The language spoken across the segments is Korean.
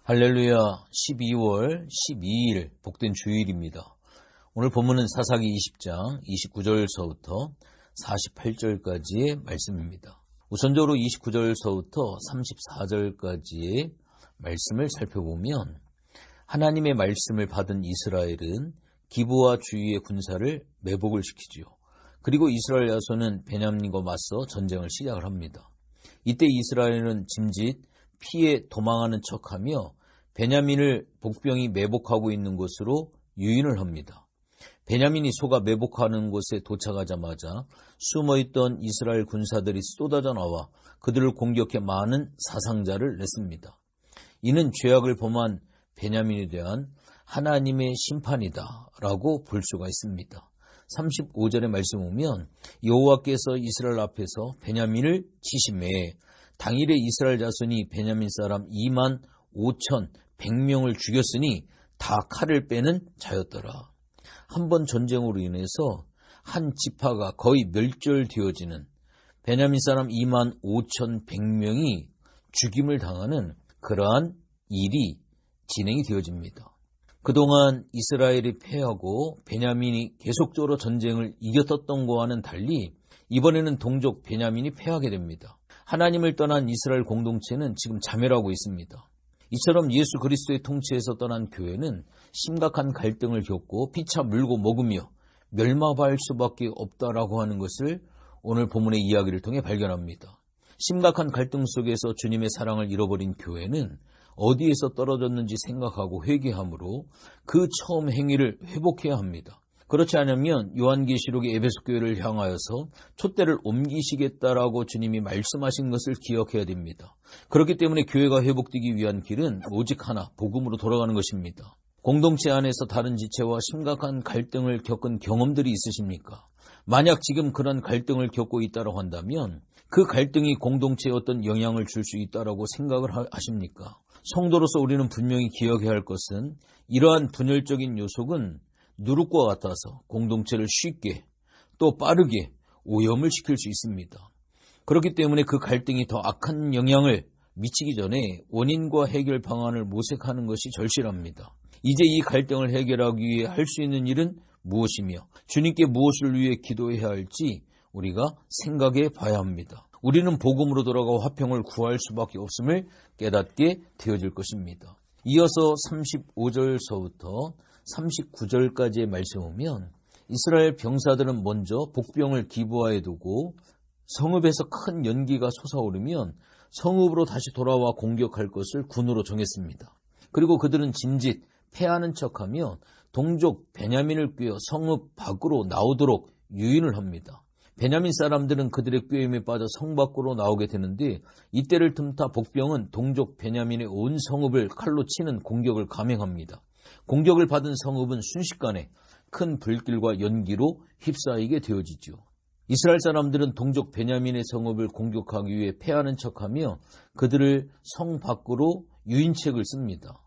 할렐루야. 12월 12일 복된 주일입니다. 오늘 본문은 사사기 20장 29절서부터 48절까지의 말씀입니다. 우선적으로 29절서부터 34절까지의 말씀을 살펴보면 하나님의 말씀을 받은 이스라엘은 기브와 주위의 군사를 매복을 시키지요. 그리고 이스라엘 야손은 베냐민과 맞서 전쟁을 시작을 합니다. 이때 이스라엘은 짐짓 피해 도망하는 척하며 베냐민을 복병이 매복하고 있는 곳으로 유인을 합니다. 베냐민이 소가 매복하는 곳에 도착하자마자 숨어있던 이스라엘 군사들이 쏟아져 나와 그들을 공격해 많은 사상자를 냈습니다. 이는 죄악을 범한 베냐민에 대한 하나님의 심판이다 라고 볼 수가 있습니다. 35절의 말씀 보면 여호와께서 이스라엘 앞에서 베냐민을 치심해 당일에 이스라엘 자손이 베냐민 사람 25,100명을 죽였으니 다 칼을 빼는 자였더라. 한 번 전쟁으로 인해서 한 지파가 거의 멸절되어지는 베냐민 사람 25,100명이 죽임을 당하는 그러한 일이 진행이 되어집니다. 그동안 이스라엘이 패하고 베냐민이 계속적으로 전쟁을 이겼던 것과는 달리 이번에는 동족 베냐민이 패하게 됩니다. 하나님을 떠난 이스라엘 공동체는 지금 자멸하고 있습니다. 이처럼 예수 그리스도의 통치에서 떠난 교회는 심각한 갈등을 겪고 피차 물고 먹으며 멸망할 수밖에 없다라고 하는 것을 오늘 본문의 이야기를 통해 발견합니다. 심각한 갈등 속에서 주님의 사랑을 잃어버린 교회는 어디에서 떨어졌는지 생각하고 회개함으로 그 처음 행위를 회복해야 합니다. 그렇지 않으면 요한계시록의 에베소 교회를 향하여서 촛대를 옮기시겠다라고 주님이 말씀하신 것을 기억해야 됩니다. 그렇기 때문에 교회가 회복되기 위한 길은 오직 하나, 복음으로 돌아가는 것입니다. 공동체 안에서 다른 지체와 심각한 갈등을 겪은 경험들이 있으십니까? 만약 지금 그런 갈등을 겪고 있다고 한다면 그 갈등이 공동체에 어떤 영향을 줄 수 있다고 생각을 하십니까? 성도로서 우리는 분명히 기억해야 할 것은 이러한 분열적인 요소는 누룩과 같아서 공동체를 쉽게 또 빠르게 오염을 시킬 수 있습니다. 그렇기 때문에 그 갈등이 더 악한 영향을 미치기 전에 원인과 해결 방안을 모색하는 것이 절실합니다. 이제 이 갈등을 해결하기 위해 할 수 있는 일은 무엇이며 주님께 무엇을 위해 기도해야 할지 우리가 생각해 봐야 합니다. 우리는 복음으로 돌아가 화평을 구할 수밖에 없음을 깨닫게 되어질 것입니다. 이어서 35절서부터 39절까지의 말씀을 보면 이스라엘 병사들은 먼저 복병을 기브아에 두고 성읍에서 큰 연기가 솟아오르면 성읍으로 다시 돌아와 공격할 것을 군으로 정했습니다. 그리고 그들은 짐짓 패하는 척하며 동족 베냐민을 꿰어 성읍 밖으로 나오도록 유인을 합니다. 베냐민 사람들은 그들의 꾀임에 빠져 성 밖으로 나오게 되는데 이때를 틈타 복병은 동족 베냐민의 온 성읍을 칼로 치는 공격을 감행합니다. 공격을 받은 성읍은 순식간에 큰 불길과 연기로 휩싸이게 되어지죠. 이스라엘 사람들은 동족 베냐민의 성읍을 공격하기 위해 패하는 척하며 그들을 성 밖으로 유인책을 씁니다.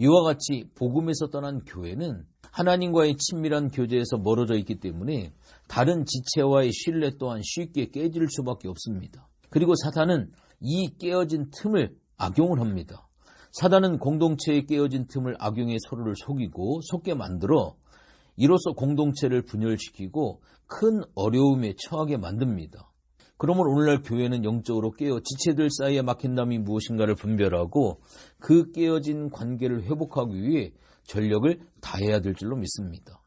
이와 같이 복음에서 떠난 교회는 하나님과의 친밀한 교제에서 멀어져 있기 때문에 다른 지체와의 신뢰 또한 쉽게 깨질 수밖에 없습니다. 그리고 사탄은 이 깨어진 틈을 악용을 합니다. 사단은 공동체에 깨어진 틈을 악용해 서로를 속이고 속게 만들어 이로써 공동체를 분열시키고 큰 어려움에 처하게 만듭니다. 그러므로 오늘날 교회는 영적으로 깨어 지체들 사이에 막힌 담이 무엇인가를 분별하고 그 깨어진 관계를 회복하기 위해 전력을 다해야 될 줄로 믿습니다.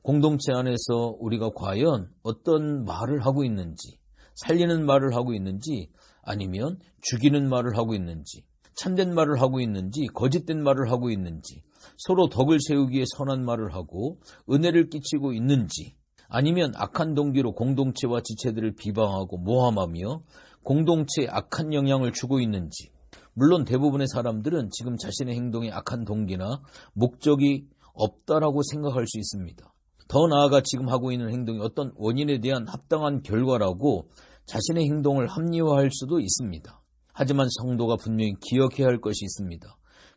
공동체 안에서 우리가 과연 어떤 말을 하고 있는지, 살리는 말을 하고 있는지, 아니면 죽이는 말을 하고 있는지, 참된 말을 하고 있는지 거짓된 말을 하고 있는지, 서로 덕을 세우기에 선한 말을 하고 은혜를 끼치고 있는지, 아니면 악한 동기로 공동체와 지체들을 비방하고 모함하며 공동체에 악한 영향을 주고 있는지. 물론 대부분의 사람들은 지금 자신의 행동에 악한 동기나 목적이 없다라고 생각할 수 있습니다. 더 나아가 지금 하고 있는 행동이 어떤 원인에 대한 합당한 결과라고 자신의 행동을 합리화할 수도 있습니다. 하지만 성도가 분명히 기억해야 할 것이 있습니다.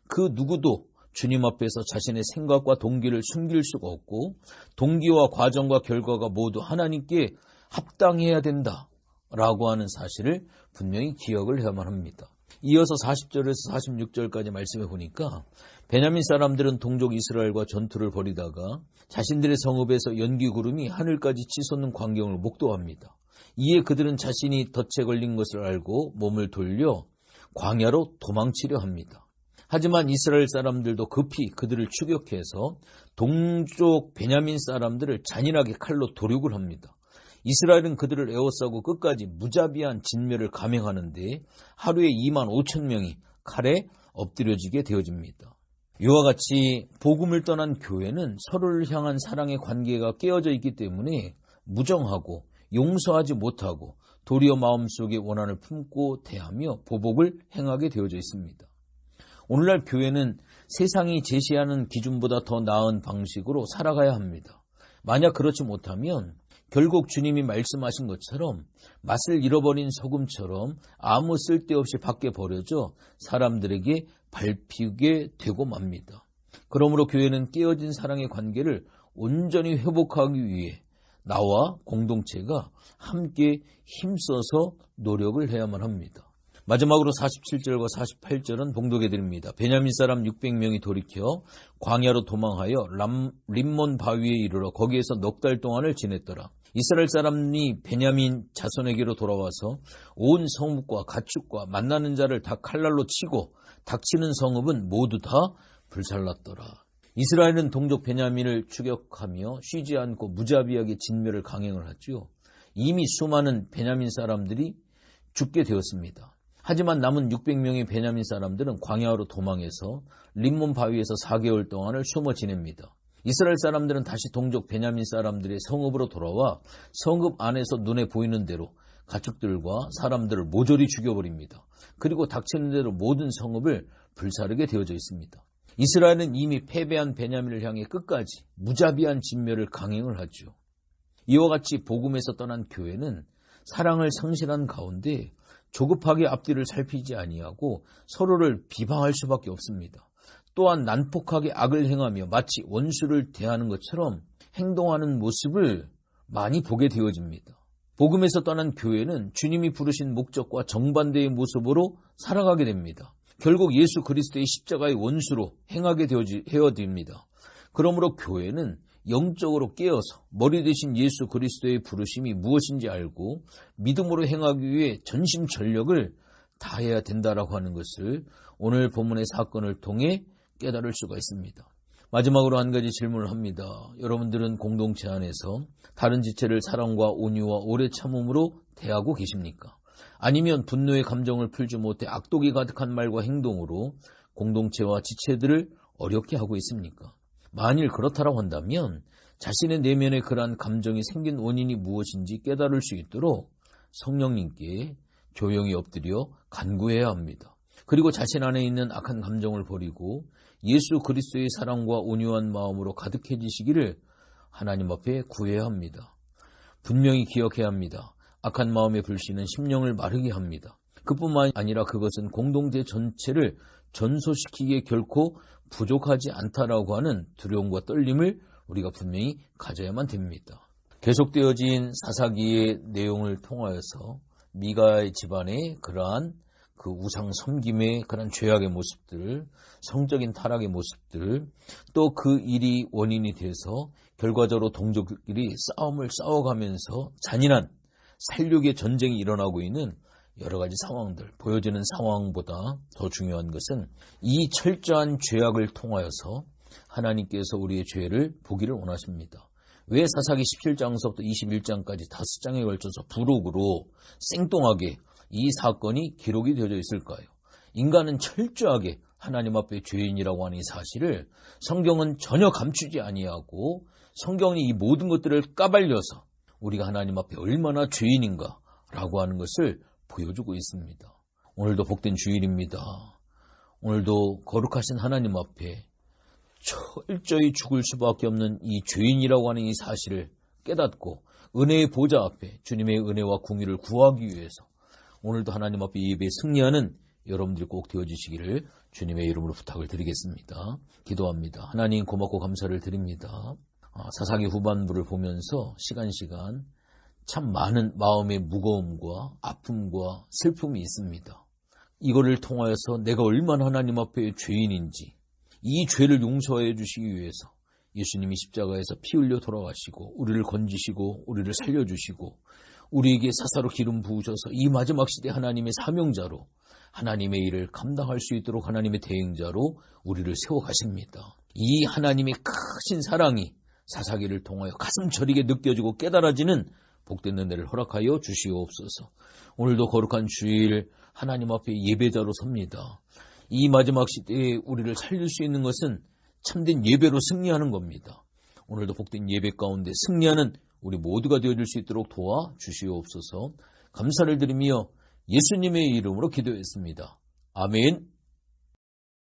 그 누구도 주님 앞에서 자신의 생각과 동기를 숨길 수가 없고 동기와 과정과 결과가 모두 하나님께 합당해야 된다라고 하는 사실을 분명히 기억을 해야만 합니다. 이어서 40절에서 46절까지 말씀해 보니까 베냐민 사람들은 동족 이스라엘과 전투를 벌이다가 자신들의 성읍에서 연기구름이 하늘까지 치솟는 광경을 목도합니다. 이에 그들은 자신이 덫에 걸린 것을 알고 몸을 돌려 광야로 도망치려 합니다. 하지만 이스라엘 사람들도 급히 그들을 추격해서 동족 베냐민 사람들을 잔인하게 칼로 도륙을 합니다. 이스라엘은 그들을 에워싸고 끝까지 무자비한 진멸을 감행하는데 하루에 2만 5천 명이 칼에 엎드려지게 되어집니다. 이와 같이 복음을 떠난 교회는 서로를 향한 사랑의 관계가 깨어져 있기 때문에 무정하고 용서하지 못하고 도리어 마음속에 원한을 품고 대하며 보복을 행하게 되어져 있습니다. 오늘날 교회는 세상이 제시하는 기준보다 더 나은 방식으로 살아가야 합니다. 만약 그렇지 못하면 결국 주님이 말씀하신 것처럼 맛을 잃어버린 소금처럼 아무 쓸데없이 밖에 버려져 사람들에게 밟히게 되고 맙니다. 그러므로 교회는 깨어진 사랑의 관계를 온전히 회복하기 위해 나와 공동체가 함께 힘써서 노력을 해야만 합니다. 마지막으로 47절과 48절은 봉독해 드립니다. 베냐민 사람 600명이 돌이켜 광야로 도망하여 림몬 바위에 이르러 거기에서 넉 달 동안을 지냈더라. 이스라엘 사람이 베냐민 자손에게로 돌아와서 온 성읍과 가축과 만나는 자를 다 칼날로 치고 닥치는 성읍은 모두 다 불살랐더라. 이스라엘은 동족 베냐민을 추격하며 쉬지 않고 무자비하게 진멸을 강행을 하죠. 이미 수많은 베냐민 사람들이 죽게 되었습니다. 하지만 남은 600명의 베냐민 사람들은 광야로 도망해서 림몬 바위에서 4개월 동안을 숨어 지냅니다. 이스라엘 사람들은 다시 동족 베냐민 사람들의 성읍으로 돌아와 성읍 안에서 눈에 보이는 대로 가축들과 사람들을 모조리 죽여버립니다. 그리고 닥치는 대로 모든 성읍을 불사르게 되어져 있습니다. 이스라엘은 이미 패배한 베냐민을 향해 끝까지 무자비한 진멸을 강행을 하죠. 이와 같이 복음에서 떠난 교회는 사랑을 상실한 가운데 조급하게 앞뒤를 살피지 아니하고 서로를 비방할 수밖에 없습니다. 또한 난폭하게 악을 행하며 마치 원수를 대하는 것처럼 행동하는 모습을 많이 보게 되어집니다. 복음에서 떠난 교회는 주님이 부르신 목적과 정반대의 모습으로 살아가게 됩니다. 결국 예수 그리스도의 십자가의 원수로 행하게 되어집니다. 그러므로 교회는 영적으로 깨어서 머리 대신 예수 그리스도의 부르심이 무엇인지 알고 믿음으로 행하기 위해 전심전력을 다해야 된다라고 하는 것을 오늘 본문의 사건을 통해 깨달을 수가 있습니다. 마지막으로 한 가지 질문을 합니다. 여러분들은 공동체 안에서 다른 지체를 사랑과 온유와 오래 참음으로 대하고 계십니까? 아니면 분노의 감정을 풀지 못해 악독이 가득한 말과 행동으로 공동체와 지체들을 어렵게 하고 있습니까? 만일 그렇다고 한다면 자신의 내면에 그러한 감정이 생긴 원인이 무엇인지 깨달을 수 있도록 성령님께 조용히 엎드려 간구해야 합니다. 그리고 자신 안에 있는 악한 감정을 버리고 예수 그리스도의 사랑과 온유한 마음으로 가득해지시기를 하나님 앞에 구해야 합니다. 분명히 기억해야 합니다. 악한 마음의 불씨는 심령을 마르게 합니다. 그뿐만 아니라 그것은 공동체 전체를 전소시키기에 결코 부족하지 않다라고 하는 두려움과 떨림을 우리가 분명히 가져야만 됩니다. 계속되어진 사사기의 내용을 통하여서 미가의 집안의 그러한 그 우상 섬김의 그런 죄악의 모습들, 성적인 타락의 모습들, 또 그 일이 원인이 돼서 결과적으로 동족끼리 싸움을 싸워가면서 잔인한 살육의 전쟁이 일어나고 있는 여러 가지 상황들, 보여지는 상황보다 더 중요한 것은 이 철저한 죄악을 통하여서 하나님께서 우리의 죄를 보기를 원하십니다. 왜 사사기 17장서부터 21장까지 5장에 걸쳐서 부록으로 생동하게 이 사건이 기록이 되어져 있을까요? 인간은 철저하게 하나님 앞에 죄인이라고 하는 이 사실을 성경은 전혀 감추지 아니하고 성경이 이 모든 것들을 까발려서 우리가 하나님 앞에 얼마나 죄인인가라고 하는 것을 보여주고 있습니다. 오늘도 복된 주일입니다. 오늘도 거룩하신 하나님 앞에 철저히 죽을 수밖에 없는 이 죄인이라고 하는 이 사실을 깨닫고 은혜의 보좌 앞에 주님의 은혜와 궁유를 구하기 위해서 오늘도 하나님 앞에 예배에 승리하는 여러분들이 꼭 되어주시기를 주님의 이름으로 부탁을 드리겠습니다. 기도합니다. 하나님 고맙고 감사를 드립니다. 사사기 후반부를 보면서 시간 참 많은 마음의 무거움과 아픔과 슬픔이 있습니다. 이거를 통하여서 내가 얼마나 하나님 앞에 죄인인지, 이 죄를 용서해 주시기 위해서 예수님이 십자가에서 피 흘려 돌아가시고 우리를 건지시고 우리를 살려주시고 우리에게 사사로 기름 부으셔서 이 마지막 시대 하나님의 사명자로 하나님의 일을 감당할 수 있도록 하나님의 대행자로 우리를 세워가십니다. 이 하나님의 크신 사랑이 사사기를 통하여 가슴 저리게 느껴지고 깨달아지는 복된 은혜를 허락하여 주시옵소서. 오늘도 거룩한 주일 하나님 앞에 예배자로 섭니다. 이 마지막 시대에 우리를 살릴 수 있는 것은 참된 예배로 승리하는 겁니다. 오늘도 복된 예배 가운데 승리하는 우리 모두가 되어줄 수 있도록 도와주시옵소서. 감사를 드리며 예수님의 이름으로 기도했습니다. 아멘.